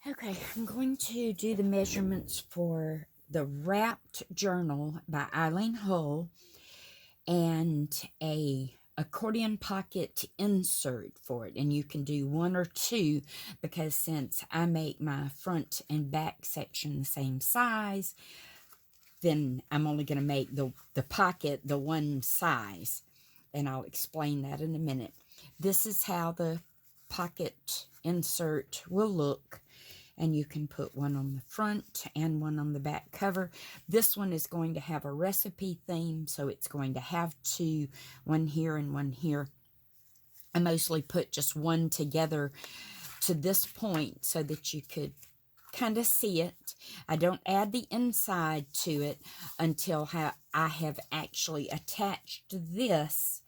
Okay, I'm going to do the measurements for the Wrapped Journal by Eileen Hull and a accordion pocket insert for it. And you can do one or two because since I make my front and back section the same size, then I'm only going to make the pocket the one size. And I'll explain that in a minute. This is how the pocket insert will look. And you can put one on the front and one on the back cover. This one is going to have a recipe theme, so it's going to have two, one here and one here. I mostly put just one together to this point so that you could kind of see it. I don't add the inside to it until I have actually attached this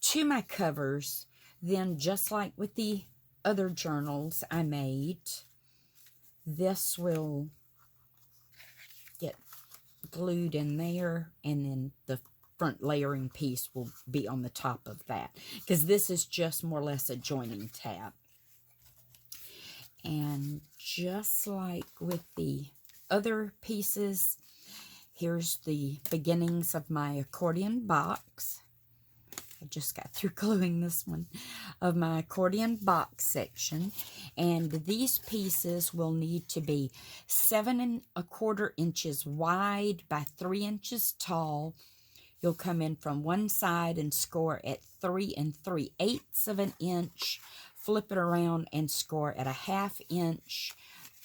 to my covers. Then, just like with the other journals I made, this will get glued in there, and then the front layering piece will be on the top of that, because this is just more or less a joining tab. And just like with the other pieces, here's the beginnings of my accordion box. I just got through gluing this one, of my accordion box section. And these pieces will need to be 7 1/4 inches wide by 3 inches tall. You'll come in from one side and score at 3 3/8 of an inch. Flip it around and score at 1/2 inch.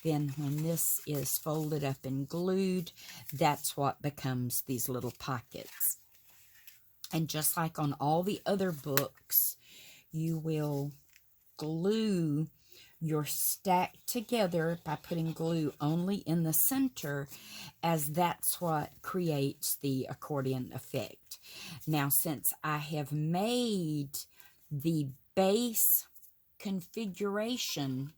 Then when this is folded up and glued, that's what becomes these little pockets. And just like on all the other books, you will glue your stack together by putting glue only in the center, as that's what creates the accordion effect. Now, since I have made the base configuration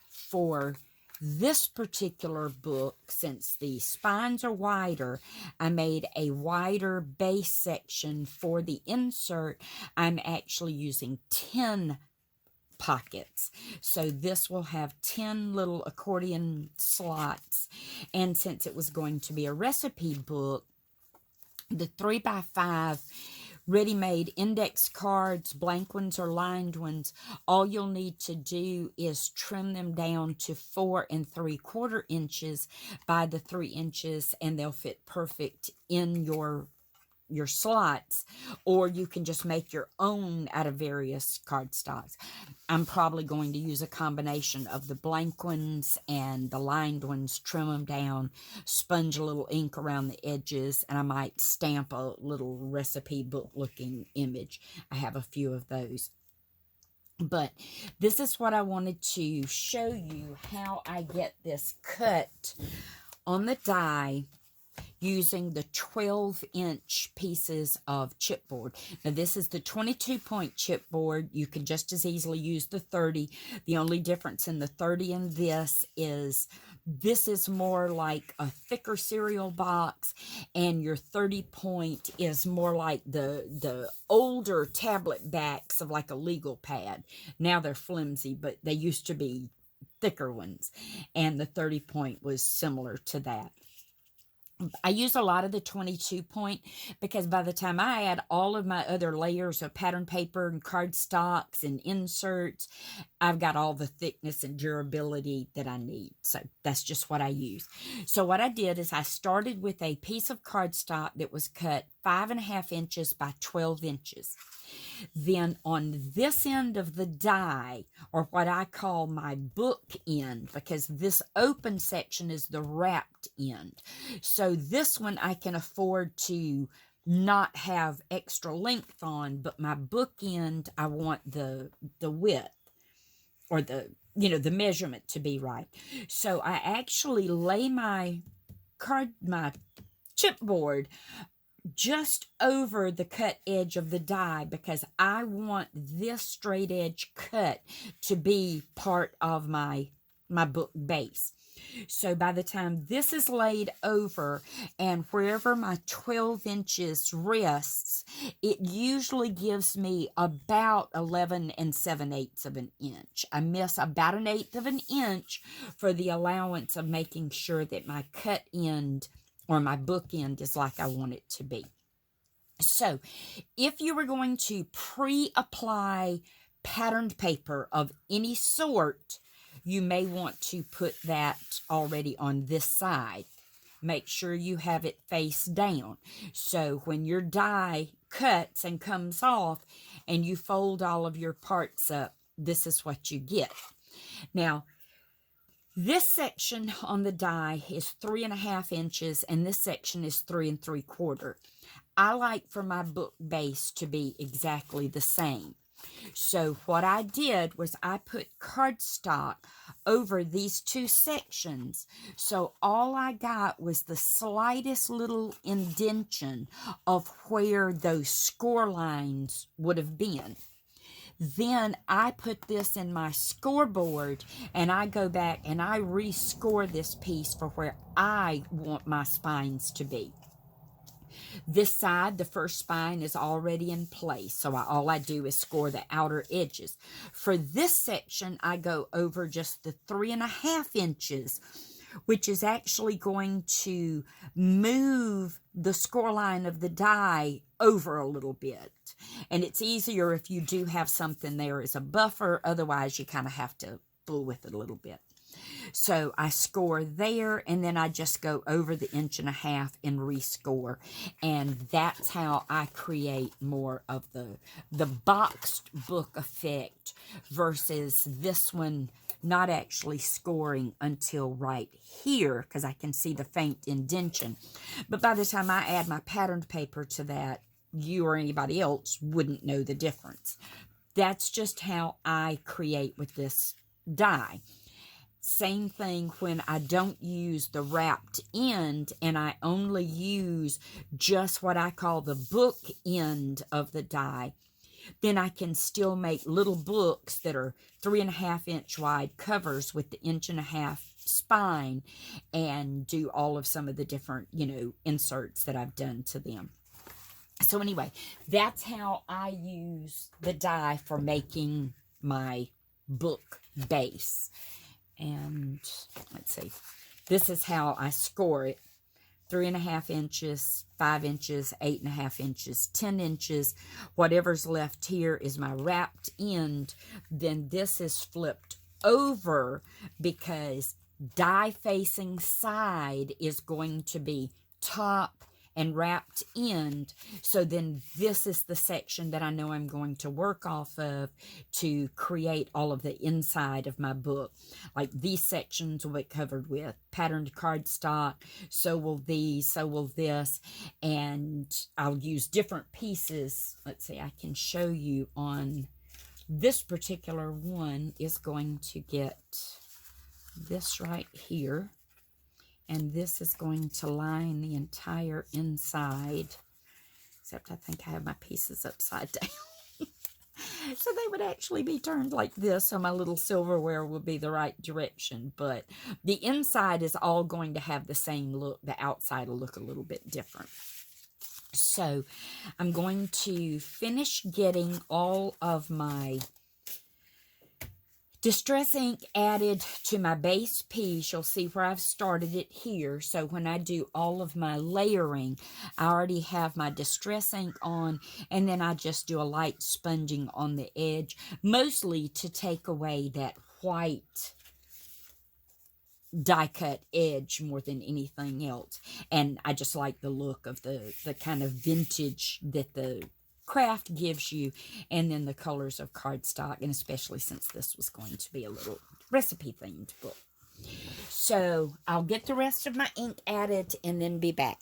for this particular book, since the spines are wider, I made a wider base section for the insert. I'm actually using 10 pockets. So this will have 10 little accordion slots. And since it was going to be a recipe book, the 3x5 ready-made index cards, blank ones or lined ones, all you'll need to do is trim them down to 4 3/4 inches by the 3 inches, and they'll fit perfect in your slots. Or you can just make your own out of various cardstocks. I'm probably going to use a combination of the blank ones and the lined ones, trim them down, sponge a little ink around the edges, and I might stamp a little recipe book looking image. I have a few of those. But this is what I wanted to show you, how I get this cut on the die using the 12-inch pieces of chipboard. Now, this is the 22-point chipboard. You can just as easily use the 30. The only difference in the 30 and this is more like a thicker cereal box, and your 30-point is more like the older tablet backs of like a legal pad. Now they're flimsy, but they used to be thicker ones, and the 30-point was similar to that. I use a lot of the 22-point because by the time I add all of my other layers of pattern paper and cardstocks and inserts, I've got all the thickness and durability that I need. So that's just what I use. So what I did is I started with a piece of cardstock that was cut 5.5 inches by 12 inches. Then on this end of the die, or what I call my book end, because this open section is the wrapped end. So this one I can afford to not have extra length on, but my book end, I want the width, or the measurement to be right. So I actually lay my chipboard just over the cut edge of the die, because I want this straight edge cut to be part of my my book base. So by the time this is laid over and wherever my 12 inches rests, it usually gives me about 11 7/8 of an inch. I miss about 1/8 of an inch for the allowance of making sure that my cut end or my book end is like I want it to be. So if you were going to pre-apply patterned paper of any sort, you may want to put that already on this side. Make sure you have it face down. So when your die cuts and comes off and you fold all of your parts up, this is what you get. Now, this section on the die is 3.5 inches and this section is 3 3/4. I like for my book base to be exactly the same. So what I did was I put cardstock over these two sections. So all I got was the slightest little indentation of where those score lines would have been. Then I put this in my scoreboard and I go back and I rescore this piece for where I want my spines to be. This side, the first spine is already in place, so all I do is score the outer edges. For this section, I go over just the 3.5 inches, which is actually going to move the score line of the die over a little bit. And it's easier if you do have something there as a buffer, otherwise you kind of have to fool with it a little bit. So I score there, and then I just go over the 1.5 inches and rescore. And that's how I create more of the boxed book effect versus this one not actually scoring until right here because I can see the faint indentation. But by the time I add my patterned paper to that, you or anybody else wouldn't know the difference. That's just how I create with this die. Same thing when I don't use the wrapped end and I only use just what I call the book end of the die. Then I can still make little books that are 3.5 inch wide covers with the 1.5 inch spine and do all of some of the different, inserts that I've done to them. So anyway, that's how I use the die for making my book base. And let's see, this is how I score it. 3.5 inches, 5 inches, 8.5 inches, 10 inches. Whatever's left here is my wrapped end. Then this is flipped over because die facing side is going to be top and wrapped end. So then this is the section that I know I'm going to work off of to create all of the inside of my book. Like these sections will be covered with patterned cardstock, so will these, so will this, and I'll use different pieces. Let's see, I can show you on this particular one is going to get this right here. And this is going to line the entire inside, except I think I have my pieces upside down. So they would actually be turned like this, so my little silverware will be the right direction. But the inside is all going to have the same look. The outside will look a little bit different. So I'm going to finish getting all of my Distress ink added to my base piece. You'll see where I've started it here. So when I do all of my layering, I already have my distress ink on, and then I just do a light sponging on the edge, mostly to take away that white die cut edge more than anything else. And I just like the look of the kind of vintage that the craft gives you, and then the colors of cardstock, and especially since this was going to be a little recipe themed book. So I'll get the rest of my ink added and then be back.